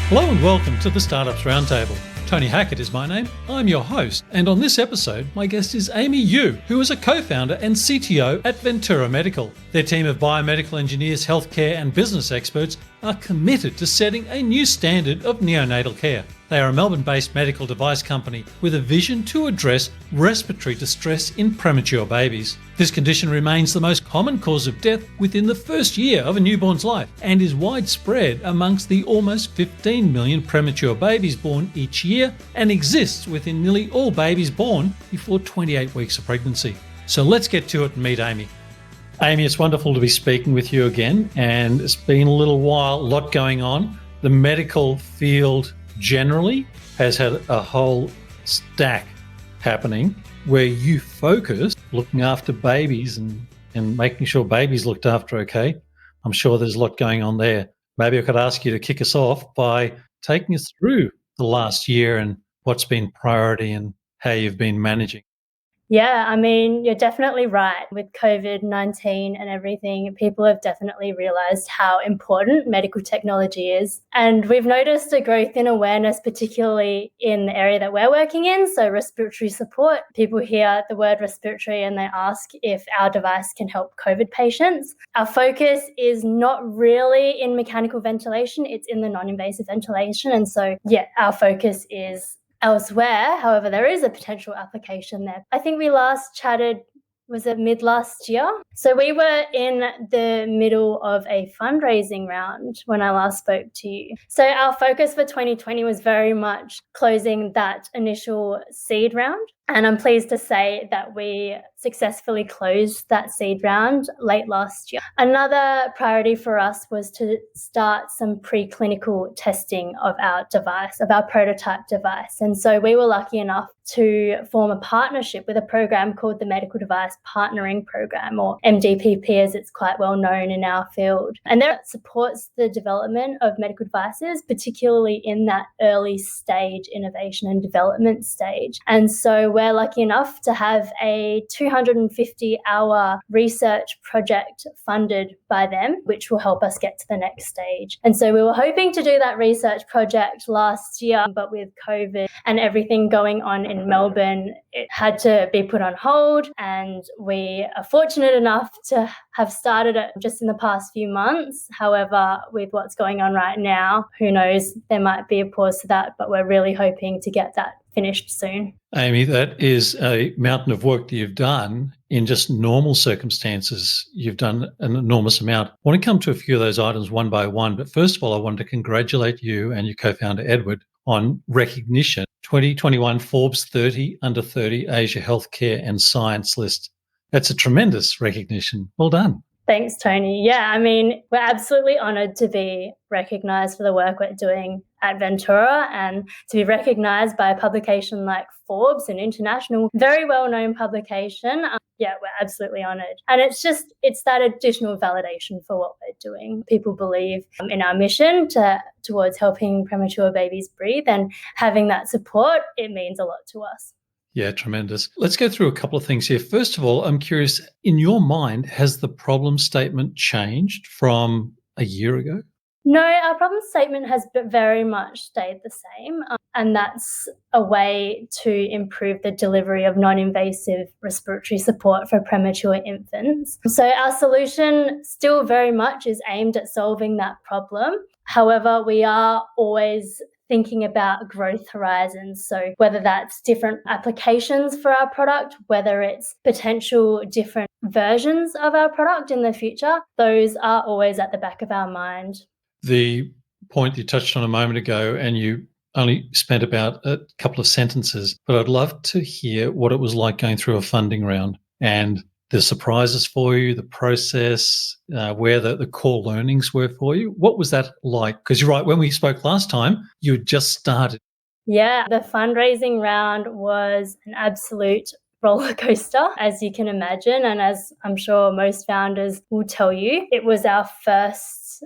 Hello and welcome to the Startups Roundtable. Tony Hackett is my name. I'm your host, and on this episode, my guest is Amy Yu, who is a co-founder and CTO at Ventora Medical. Their team of biomedical engineers, healthcare and business experts are committed to setting a new standard of neonatal care. They are a Melbourne-based medical device company with a vision to address respiratory distress in premature babies. This condition remains the most common cause of death within the first year of a newborn's life and is widespread amongst the almost 15 million premature babies born each year and exists within nearly all babies born before 28 weeks of pregnancy. So let's get to it and meet Amy. Amy, it's wonderful to be speaking with you again, and it's been a little while, a lot going on. The medical field generally has had a whole stack happening where you focus looking after babies and making sure babies looked after okay. I'm sure there's a lot going on there. Maybe I could ask you to kick us off by taking us through the last year and what's been priority and how you've been managing. Yeah, I mean, you're definitely right. With COVID-19 and everything, people have definitely realized how important medical technology is. And we've noticed a growth in awareness, particularly in the area that we're working in, so respiratory support. People hear the word respiratory and they ask if our device can help COVID patients. Our focus is not really in mechanical ventilation, it's in the non-invasive ventilation. And so, our focus is elsewhere. However, there is a potential application there. I think we last chatted, was it mid last year? So we were in the middle of a fundraising round when I last spoke to you. So our focus for 2020 was very much closing that initial seed round. And I'm pleased to say that we successfully closed that seed round late last year. Another priority for us was to start some preclinical testing of our device, of our prototype device. And so we were lucky enough to form a partnership with a program called the Medical Device Partnering Program, or MDPP as it's quite well known in our field. And that supports the development of medical devices, particularly in that early stage innovation and development stage. And so we're lucky enough to have a 250-hour research project funded by them, which will help us get to the next stage. And so we were hoping to do that research project last year, but with COVID and everything going on in Melbourne, it had to be put on hold. And we are fortunate enough to have started it just in the past few months. However, with what's going on right now, who knows, there might be a pause to that, but we're really hoping to get that finished soon. Amy, that is a mountain of work that you've done in just normal circumstances. You've done an enormous amount. I want to come to a few of those items one by one, but first of all, I wanted to congratulate you and your co-founder, Edward, on recognition. 2021 Forbes 30 Under 30 Asia Healthcare and Science list. That's a tremendous recognition. Well done. Thanks, Tony. Yeah, I mean, we're absolutely honoured to be recognised for the work we're doing at Ventora and to be recognised by a publication like Forbes, an international, very well-known publication. We're absolutely honoured. And it's that additional validation for what we're doing. People believe in our mission towards helping premature babies breathe, and having that support, it means a lot to us. Yeah, tremendous. Let's go through a couple of things here. First of all, I'm curious, in your mind, has the problem statement changed from a year ago? No, our problem statement has very much stayed the same, and that's a way to improve the delivery of non-invasive respiratory support for premature infants. So our solution still very much is aimed at solving that problem. However, we are always thinking about growth horizons. So whether that's different applications for our product, whether it's potential different versions of our product in the future, those are always at the back of our mind. The point you touched on a moment ago, and you only spent about a couple of sentences, but I'd love to hear what it was like going through a funding round and the surprises for you, the process, where the core learnings were for you. What was that like? Because you're right, when we spoke last time, you had just started. Yeah, the fundraising round was an absolute roller coaster, as you can imagine. And as I'm sure most founders will tell you, it was our first,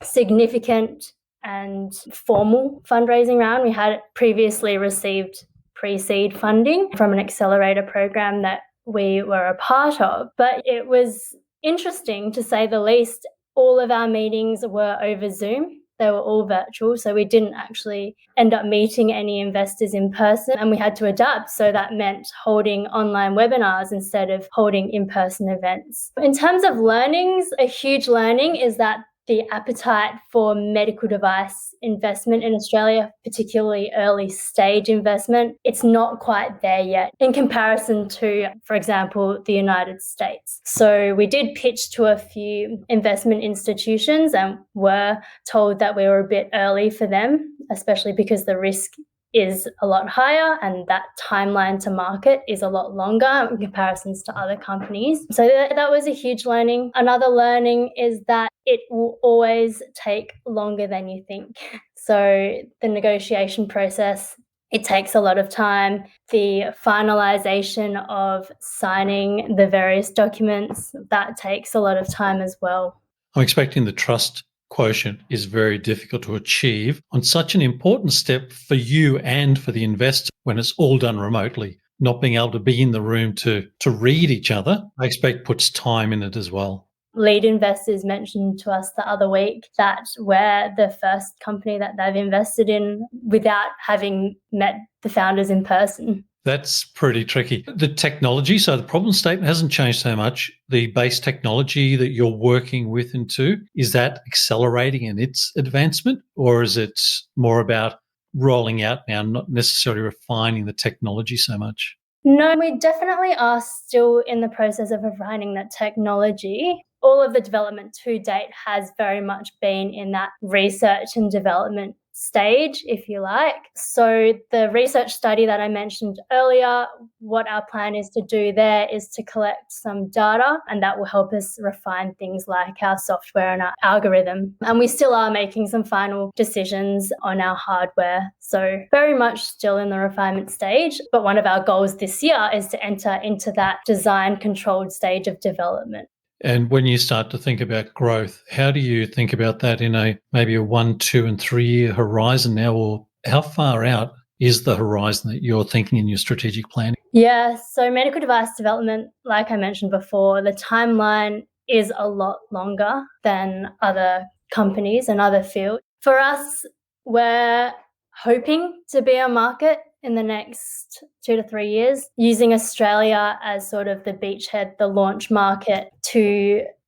significant and formal fundraising round. We had previously received pre-seed funding from an accelerator program that we were a part of, but it was interesting to say the least. All of our meetings were over Zoom. they were all virtual. So we didn't actually end up meeting any investors in person, and we had to adapt. So that meant holding online webinars instead of holding in-person events. In terms of learnings, a huge learning is that the appetite for medical device investment in Australia, particularly early stage investment, it's not quite there yet in comparison to, for example, the United States. So we did pitch to a few investment institutions and were told that we were a bit early for them, especially because the risk is a lot higher and that timeline to market is a lot longer in comparisons to other companies. So that was a huge learning. Another learning is that it will always take longer than you think. So the negotiation process, it takes a lot of time. The finalization of signing the various documents, that takes a lot of time as well. I'm expecting the trust quotient is very difficult to achieve on such an important step for you and for the investor when it's all done remotely. Not being able to be in the room to read each other, I expect puts time in it as well. Lead investors mentioned to us the other week that we're the first company that they've invested in without having met the founders in person. That's pretty tricky. The technology, so the problem statement hasn't changed so much. The base technology that you're working with into, is that accelerating in its advancement, or is it more about rolling out now, not necessarily refining the technology so much? No, we definitely are still in the process of refining that technology. All of the development to date has very much been in that research and development stage, if you like. So the research study that I mentioned earlier, what our plan is to do there is to collect some data, and that will help us refine things like our software and our algorithm. And we still are making some final decisions on our hardware. So very much still in the refinement stage. But one of our goals this year is to enter into that design controlled stage of development. And when you start to think about growth, how do you think about that in maybe a 1, 2, and 3 year horizon now, or how far out is the horizon that you're thinking in your strategic planning? Yeah, so medical device development, like I mentioned before, the timeline is a lot longer than other companies and other fields. For us, we're hoping to be a market in the next 2 to 3 years, using Australia as sort of the beachhead, the launch market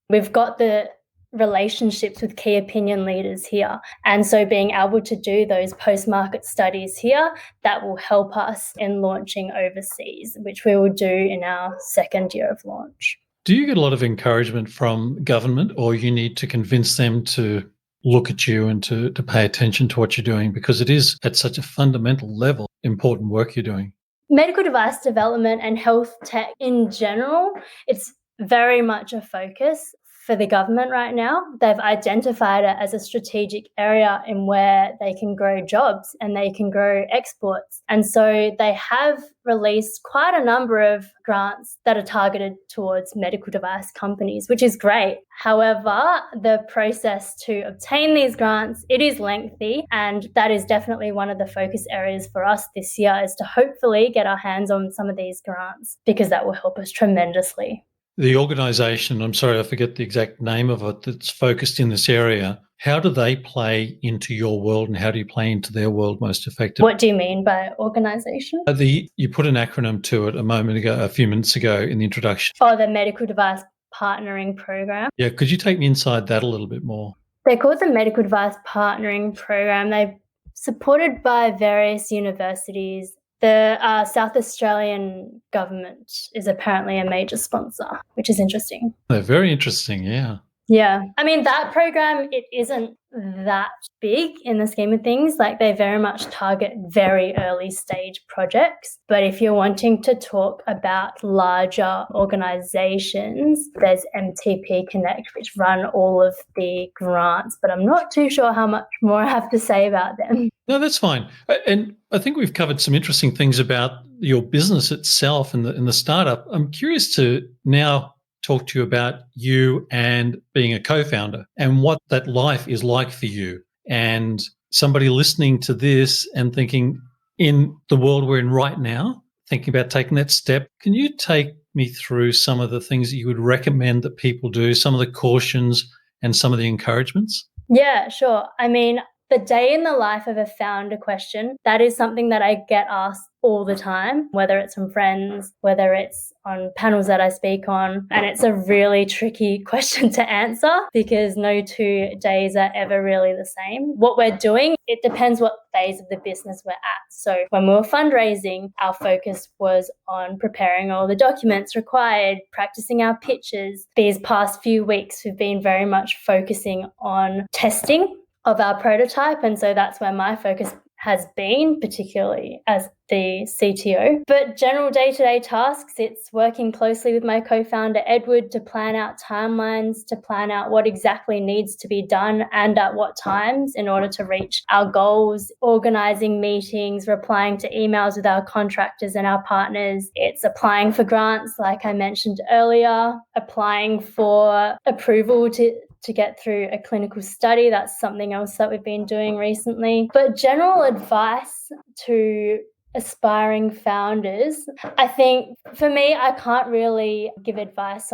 we've got the relationships with key opinion leaders here. And so being able to do those post-market studies here, that will help us in launching overseas, which we will do in our second year of launch. Do you get a lot of encouragement from government, or you need to convince them to look at you and to pay attention to what you're doing, because it is at such a fundamental level important work you're doing? Medical device development and health tech in general, it's very much a focus for the government right now. They've identified it as a strategic area in where they can grow jobs and they can grow exports. And so they have released quite a number of grants that are targeted towards medical device companies, which is great. However, the process to obtain these grants, it is lengthy, and that is definitely one of the focus areas for us this year, is to hopefully get our hands on some of these grants, because that will help us tremendously. The organisation, I'm sorry, I forget the exact name of it, that's focused in this area, how do they play into your world and how do you play into their world most effectively? What do you mean by organisation? You put an acronym to it a few minutes ago in the introduction. Oh, the Medical Device Partnering Program. Yeah, could you take me inside that a little bit more? They're called the Medical Device Partnering Program. They're supported by various universities. The South Australian government is apparently a major sponsor, which is interesting. They're very interesting, yeah. Yeah. I mean, that program, it isn't that big in the scheme of things. Like, they very much target very early stage projects. But if you're wanting to talk about larger organizations, there's MTP Connect, which run all of the grants. But I'm not too sure how much more I have to say about them. No, that's fine. And I think we've covered some interesting things about your business itself and the startup. I'm curious to now talk to you about you and being a co-founder and what that life is like for you. And somebody listening to this and thinking, in the world we're in right now, thinking about taking that step, can you take me through some of the things that you would recommend that people do, some of the cautions and some of the encouragements? Yeah, sure. I mean, the day in the life of a founder question, that is something that I get asked all the time, whether it's from friends, whether it's on panels that I speak on. And it's a really tricky question to answer because no 2 days are ever really the same. What we're doing, it depends what phase of the business we're at. So when we were fundraising, our focus was on preparing all the documents required, practicing our pitches. These past few weeks, we've been very much focusing on testing of our prototype. And so that's where my focus has been, particularly as the CTO. But general day-to-day tasks, it's working closely with my co-founder, Edward, to plan out timelines, to plan out what exactly needs to be done and at what times in order to reach our goals, organizing meetings, replying to emails with our contractors and our partners. It's applying for grants, like I mentioned earlier, applying for approval to get through a clinical study. That's something else that we've been doing recently. But general advice to aspiring founders, I think for me, I can't really give advice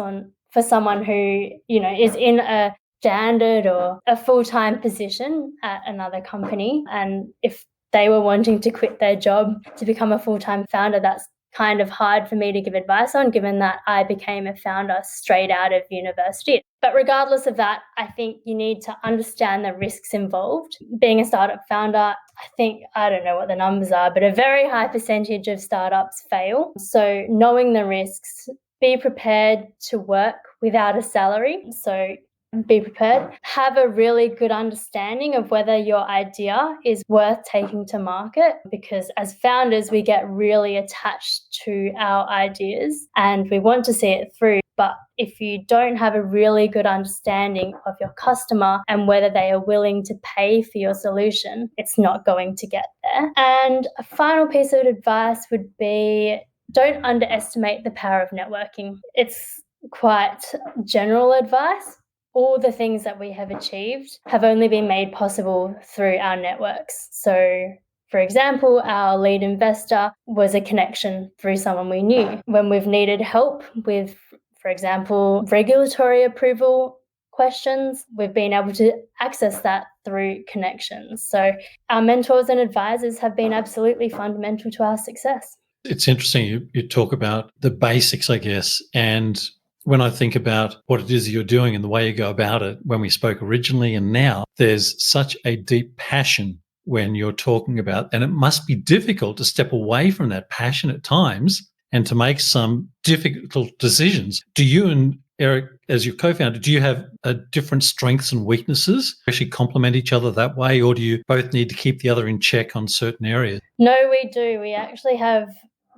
for someone who, is in a standard or a full-time position at another company. And if they were wanting to quit their job to become a full-time founder, that's kind of hard for me to give advice on, given that I became a founder straight out of university. But regardless of that, I think you need to understand the risks involved. Being a startup founder, I don't know what the numbers are, but a very high percentage of startups fail. So knowing the risks, be prepared to work without a salary. So be prepared, have a really good understanding of whether your idea is worth taking to market, because as founders, we get really attached to our ideas and we want to see it through. But if you don't have a really good understanding of your customer and whether they are willing to pay for your solution, it's not going to get there. And a final piece of advice would be, don't underestimate the power of networking. It's quite general advice. All the things that we have achieved have only been made possible through our networks. So, for example, our lead investor was a connection through someone we knew. When we've needed help with, for example, regulatory approval questions, we've been able to access that through connections. So our mentors and advisors have been absolutely fundamental to our success. It's interesting you talk about the basics, I guess, and when I think about what it is you're doing and the way you go about it, when we spoke originally and now, there's such a deep passion when you're talking about, and it must be difficult to step away from that passion at times and to make some difficult decisions. Do you and Eric, as your co-founder, do you have different strengths and weaknesses, actually complement each other that way, or do you both need to keep the other in check on certain areas? No, we do. We actually have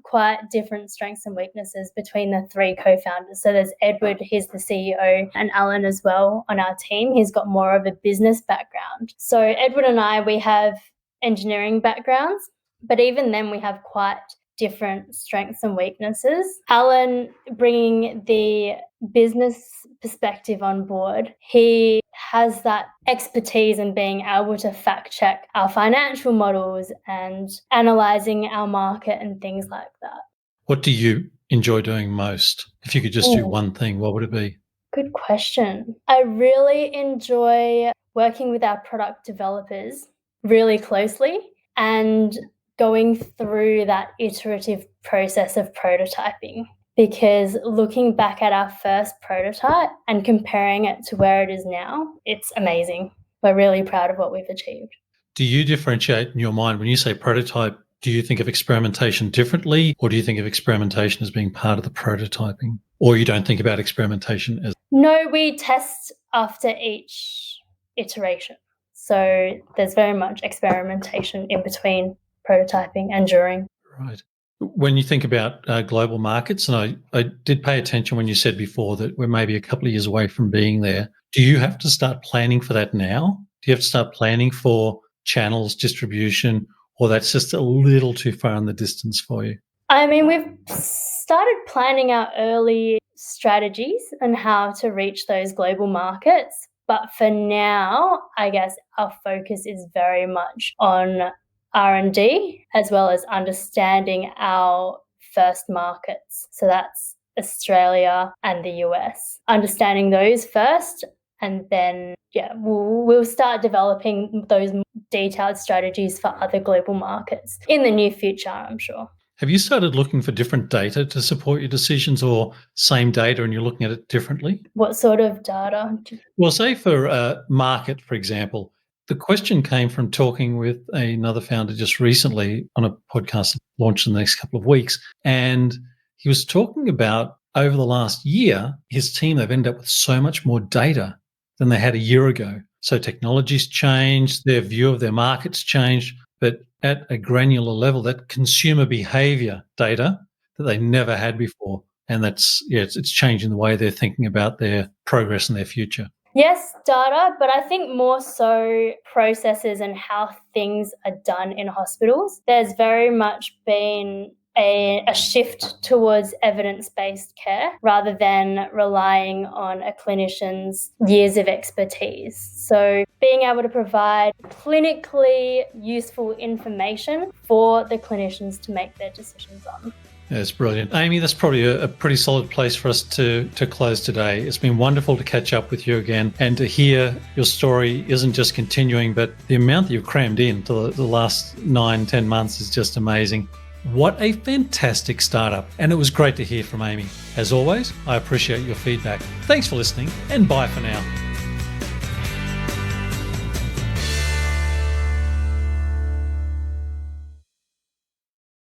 quite different strengths and weaknesses between the 3 co-founders. So there's Edward, he's the CEO, and Alan as well on our team. He's got more of a business background. So Edward and I, we have engineering backgrounds, but even then we have quite different strengths and weaknesses. Alan, bringing the business perspective on board, he has that expertise in being able to fact check our financial models and analysing our market and things like that. What do you enjoy doing most? If you could just do one thing, what would it be? Good question. I really enjoy working with our product developers really closely and going through that iterative process of prototyping, because looking back at our first prototype and comparing it to where it is now, it's amazing. We're really proud of what we've achieved. Do you differentiate in your mind when you say prototype? Do you think of experimentation differently, or do you think of experimentation as being part of the prototyping? Or you don't think about experimentation as... No, we test after each iteration. So there's very much experimentation in between prototyping and during. Right. When you think about global markets, and I did pay attention when you said before that we're maybe a couple of years away from being there, do you have to start planning for that now? Do you have to start planning for channels, distribution, or that's just a little too far in the distance for you? I mean, we've started planning our early strategies and how to reach those global markets. But for now, I guess our focus is very much on R&D, as well as understanding our first markets. So that's Australia and the US. Understanding those first And then, we'll start developing those detailed strategies for other global markets in the near future, I'm sure. Have you started looking for different data to support your decisions, or same data and you're looking at it differently? What sort of data? Well, say for a market, for example, the question came from talking with another founder just recently on a podcast launched in the next couple of weeks. And he was talking about over the last year, his team, they've ended up with so much more data than they had a year ago. So technology's changed, their view of their market's changed, but at a granular level, that consumer behavior data that they never had before. And that's, it's changing the way they're thinking about their progress and their future. Yes, data, but I think more so processes and how things are done in hospitals. There's very much been a shift towards evidence-based care rather than relying on a clinician's years of expertise. So being able to provide clinically useful information for the clinicians to make their decisions on. That's brilliant. Amy, that's probably a pretty solid place for us to close today. It's been wonderful to catch up with you again and to hear your story isn't just continuing, but the amount that you've crammed in to the last 9-10 months is just amazing. What a fantastic startup. And it was great to hear from Amy. As always, I appreciate your feedback. Thanks for listening, and bye for now.